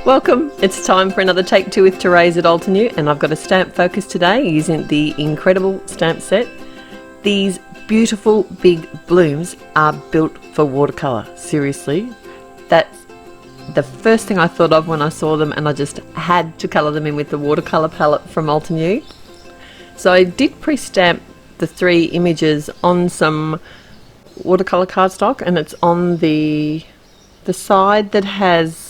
Welcome! It's time for another Take Two with Therese at Altenew, and I've got a stamp focus today using the incredible stamp set. These beautiful big blooms are built for watercolour. Seriously, that's the first thing I thought of when I saw them, and I just had to colour them in with the watercolour palette from Altenew. So I did pre-stamp the 3 images on some watercolour cardstock, and it's on the side that has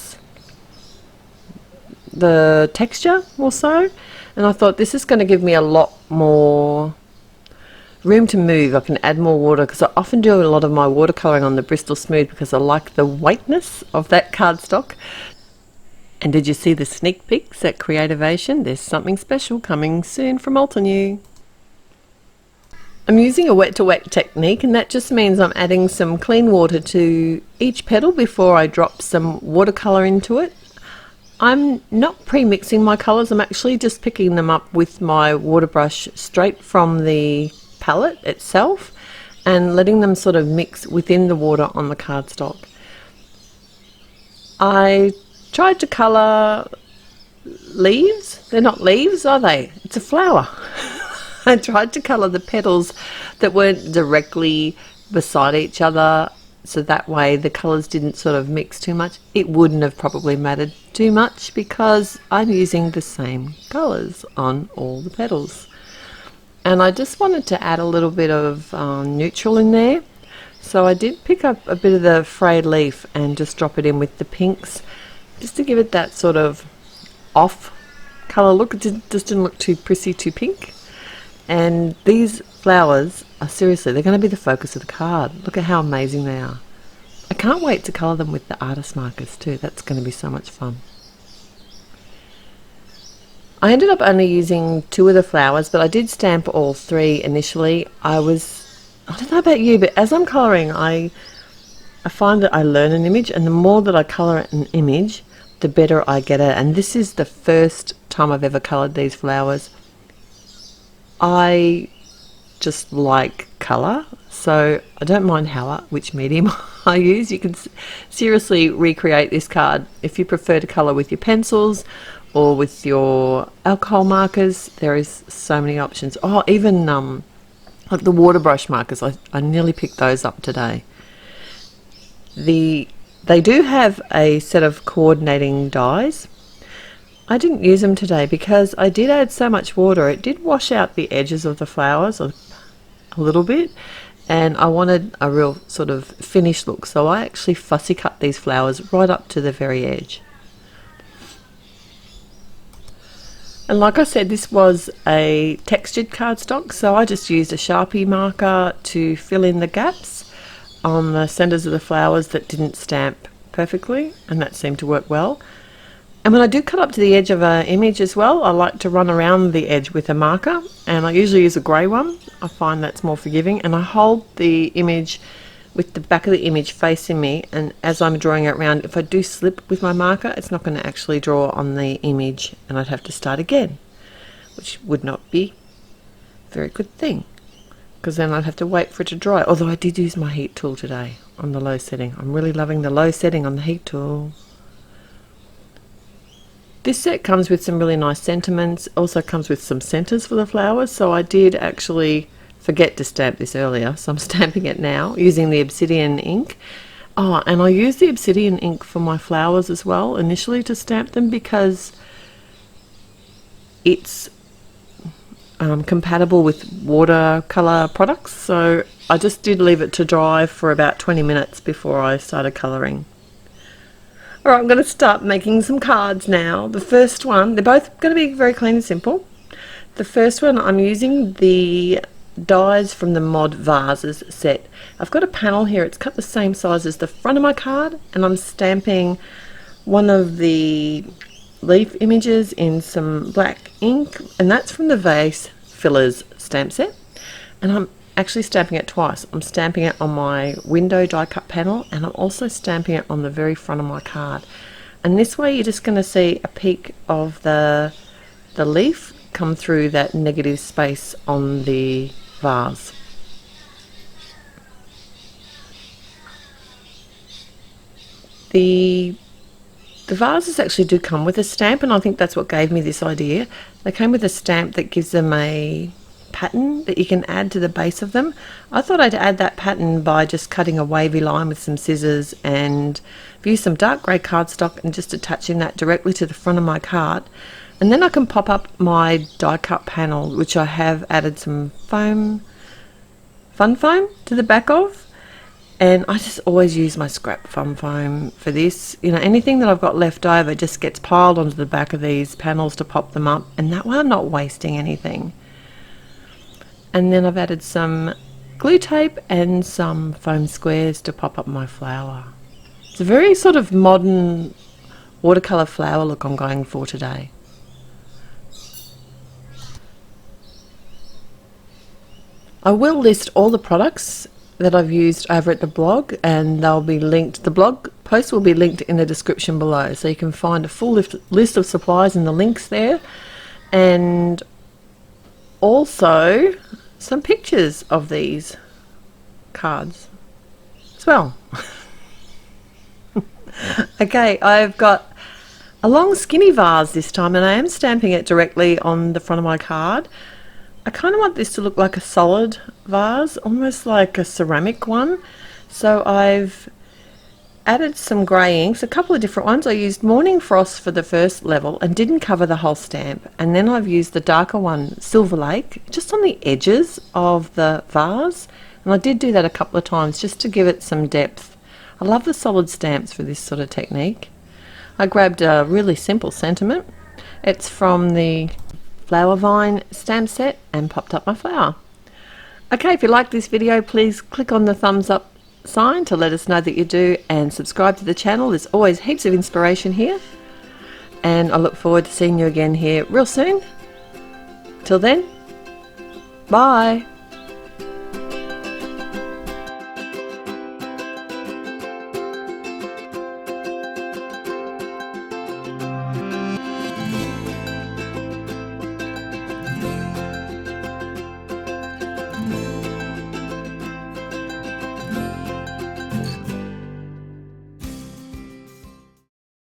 the texture also, and I thought this is going to give me a lot more room to move. I can add more water because I often do a lot of my watercolouring on the Bristol Smooth because I like the weightness of that cardstock. And did you see the sneak peeks at Creativation? There's something special coming soon from Altenew. I'm using a wet to wet technique, and that just means I'm adding some clean water to each petal before I drop some watercolour into it. I'm not pre-mixing my colours, I'm actually just picking them up with my water brush straight from the palette itself and letting them sort of mix within the water on the cardstock. I tried to colour leaves. They're not leaves, are they? It's a flower. I tried to colour the petals that weren't directly beside each other, so that way the colours didn't sort of mix too much. It wouldn't have probably mattered too much because I'm using the same colours on all the petals. And I just wanted to add a little bit of neutral in there. So I did pick up a bit of the frayed leaf and just drop it in with the pinks, just to give it that sort of off colour look. It just didn't look too prissy, too pink. And these flowers are seriously, they're going to be the focus of the card. Look at how amazing they are. I can't wait to colour them with the artist markers too. That's going to be so much fun. I ended up only using 2 of the flowers, but I did stamp all 3 initially. I don't know about you, but as I'm colouring, I find that I learn an image, and the more that I colour an image, the better I get at it. And this is the first time I've ever coloured these flowers. I just like colour, so I don't mind which medium I use. You can seriously recreate this card if you prefer to colour with your pencils or with your alcohol markers. There is so many options. Oh, even like the water brush markers, I nearly picked those up today. They do have a set of coordinating dies. I didn't use them today because I did add so much water. It did wash out the edges of the flowers a little bit, and I wanted a real sort of finished look, so I actually fussy cut these flowers right up to the very edge. And like I said, this was a textured cardstock, so I just used a Sharpie marker to fill in the gaps on the centers of the flowers that didn't stamp perfectly, and that seemed to work well. And when I do cut up to the edge of an image as well, I like to run around the edge with a marker, and I usually use a grey one. I find that's more forgiving, and I hold the image with the back of the image facing me, and as I'm drawing it around, if I do slip with my marker, it's not going to actually draw on the image, and I'd have to start again, which would not be a very good thing, because then I'd have to wait for it to dry. Although I did use my heat tool today on the low setting. I'm really loving the low setting on the heat tool. This set comes with some really nice sentiments, also comes with some centers for the flowers, so I did actually forget to stamp this earlier, so I'm stamping it now using the obsidian ink. Oh, and I use the obsidian ink for my flowers as well initially to stamp them because it's compatible with watercolor products, so I just did leave it to dry for about 20 minutes before I started coloring. Alright, I'm going to start making some cards now. The first one, they're both going to be very clean and simple. The first one, I'm using the dies from the Mod Vases set. I've got a panel here, it's cut the same size as the front of my card, and I'm stamping one of the leaf images in some black ink, and that's from the Vase Fillers stamp set. And I'm actually stamping it twice. I'm stamping it on my window die cut panel, and I'm also stamping it on the very front of my card. And this way you're just going to see a peek of the leaf come through that negative space on the vase. The The vases actually do come with a stamp, and I think that's what gave me this idea. They came with a stamp that gives them a pattern that you can add to the base of them. I thought I'd add that pattern by just cutting a wavy line with some scissors and use some dark grey cardstock and just attaching that directly to the front of my card. And then I can pop up my die cut panel, which I have added some fun foam to the back of. And I just always use my scrap fun foam for this. You know, anything that I've got left over just gets piled onto the back of these panels to pop them up, and that way I'm not wasting anything. And then I've added some glue tape and some foam squares to pop up my flower. It's a very sort of modern watercolour flower look I'm going for today. I will list all the products that I've used over at the blog, and they'll be linked. The blog post will be linked in the description below, so you can find a full list of supplies and the links there, and also some pictures of these cards as well. Okay, I've got a long skinny vase this time, and I am stamping it directly on the front of my card. I kind of want this to look like a solid vase, almost like a ceramic one. So I've added some grey inks, a couple of different ones. I used Morning Frost for the first level and didn't cover the whole stamp. And then I've used the darker one, Silver Lake, just on the edges of the vase. And I did do that a couple of times just to give it some depth. I love the solid stamps for this sort of technique. I grabbed a really simple sentiment. It's from the Flower Vine stamp set and popped up my flower. Okay, if you like this video, please click on the thumbs up sign to let us know that you do, and subscribe to the channel. There's always heaps of inspiration here, and I look forward to seeing you again here real soon. Till then, bye.